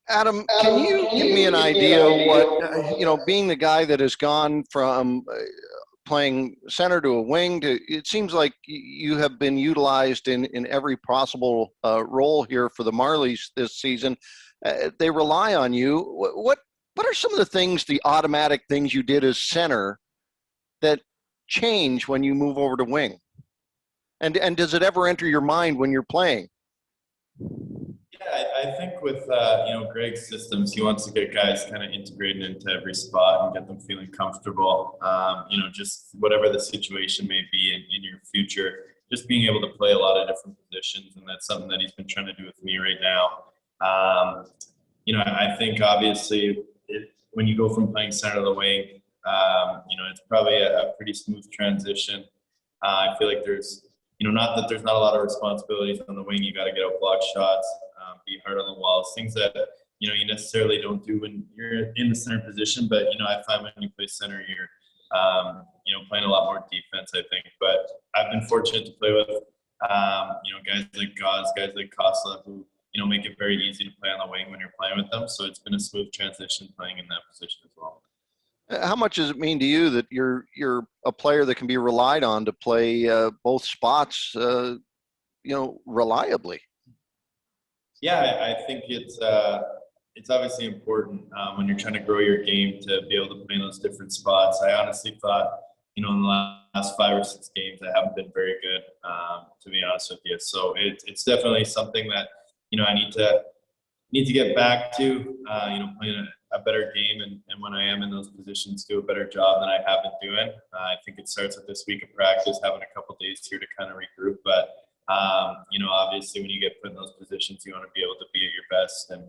Adam, can you give me an idea what, being the guy that has gone from playing center to a wing to, it seems like you have been utilized in every possible role here for the Marlies this season. They rely on you. What are some of the things, the automatic things you did as center that change when you move over to wing? And does it ever enter your mind when you're playing? Yeah, I think with Greg's systems, he wants to get guys kind of integrated into every spot and get them feeling comfortable. Just whatever the situation may be in your future, just being able to play a lot of different positions, and that's something that he's been trying to do with me right now. I think obviously when you go from playing center to the wing, it's probably a pretty smooth transition. I feel like there's not that there's not a lot of responsibilities on the wing. You got to get out block shots, be hard on the walls, things that, you necessarily don't do when you're in the center position. But, I find when you play center, you're, playing a lot more defense, I think. But I've been fortunate to play with, guys like Gauze, guys like Kosla, who, make it very easy to play on the wing when you're playing with them. So it's been a smooth transition playing in that position as well. How much does it mean to you that you're a player that can be relied on to play both spots, reliably? Yeah, I think it's obviously important when you're trying to grow your game to be able to play in those different spots. I honestly thought, in the last 5 or 6 games, I haven't been very good, to be honest with you. So it's definitely something that, I need to get back to, playing a better game, and when I am in those positions, do a better job than I have been doing. I think it starts with this week of practice, having a couple days here to kind of regroup. But, obviously when you get put in those positions, you want to be able to be at your best. And,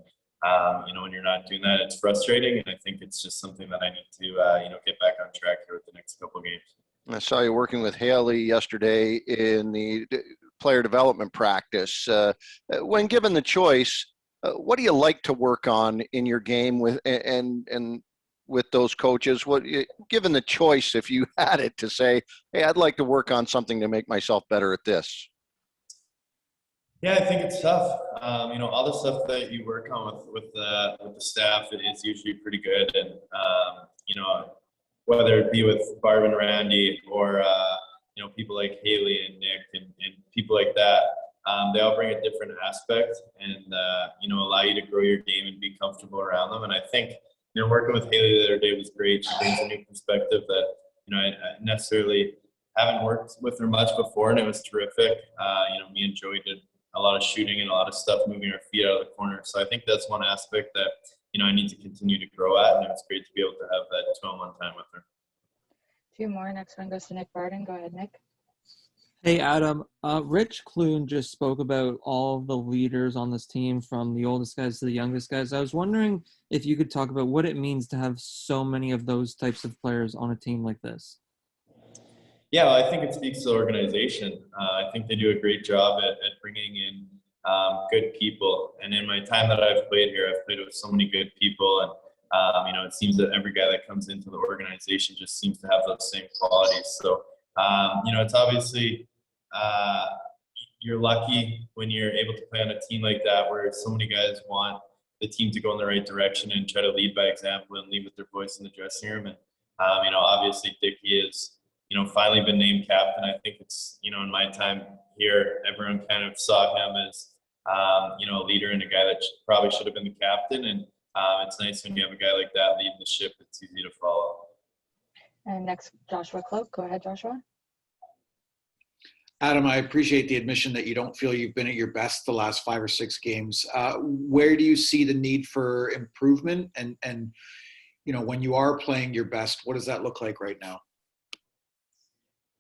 when you're not doing that, it's frustrating. And I think it's just something that I need to, get back on track here with the next couple games. I saw you working with Haley yesterday in the player development practice. When given the choice, what do you like to work on in your game with and with those coaches? Given the choice, if you had it, to say, hey, I'd like to work on something to make myself better at this? Yeah, I think it's tough. All the stuff that you work on with the staff is usually pretty good, and whether it be with Barb and Randy or people like Haley and Nick and people like that, they all bring a different aspect and allow you to grow your game and be comfortable around them. And I think working with Haley the other day was great. She brings a new perspective that I necessarily haven't worked with her much before, and it was terrific. Me and Joey did a lot of shooting and a lot of stuff moving our feet out of the corner. So I think that's one aspect that I need to continue to grow at, and it's great to be able to have that 2-on-1 time with her. 2 more. Next one goes to Nick Barden. Go ahead, Nick. Hey, Adam. Rich Clune just spoke about all the leaders on this team, from the oldest guys to the youngest guys. I was wondering if you could talk about what it means to have so many of those types of players on a team like this. Yeah, well, I think it speaks to the organization. I think they do a great job at bringing in good people. And in my time that I've played here, I've played with so many good people. And, it seems that every guy that comes into the organization just seems to have those same qualities. So, it's obviously you're lucky when you're able to play on a team like that, where so many guys want the team to go in the right direction and try to lead by example and lead with their voice in the dressing room. And, obviously Dickie is, finally been named captain. I think it's, in my time here, everyone kind of saw him as, a leader and a guy that probably should have been the captain. And it's nice when you have a guy like that leading the ship. It's easy to follow. And next, Joshua Cloak. Go ahead, Joshua. Adam, I appreciate the admission that you don't feel you've been at your best the last 5 or 6 games. Where do you see the need for improvement? And when you are playing your best, what does that look like right now?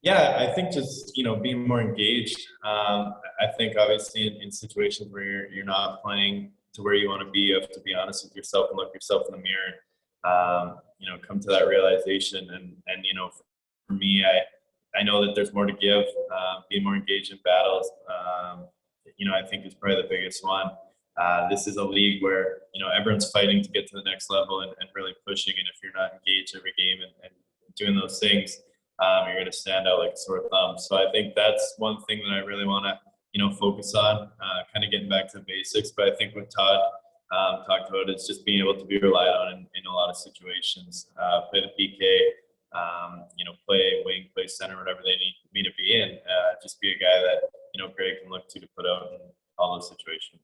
Yeah, I think just, being more engaged. I think obviously in situations where you're not playing to where you want to be, you have to be honest with yourself and look yourself in the mirror and, come to that realization. And for me, I know that there's more to give. Being more engaged in battles, I think is probably the biggest one. This is a league where, everyone's fighting to get to the next level and really pushing. And if you're not engaged every game and doing those things, you're going to stand out like a sore thumb. So I think that's one thing that I really want to, focus on, kind of getting back to the basics. But I think with Todd, talked about. It's just being able to be relied on in a lot of situations. Play the PK, play wing, play center, whatever they need me to be in. Just be a guy that Greg can look to put out in all those situations.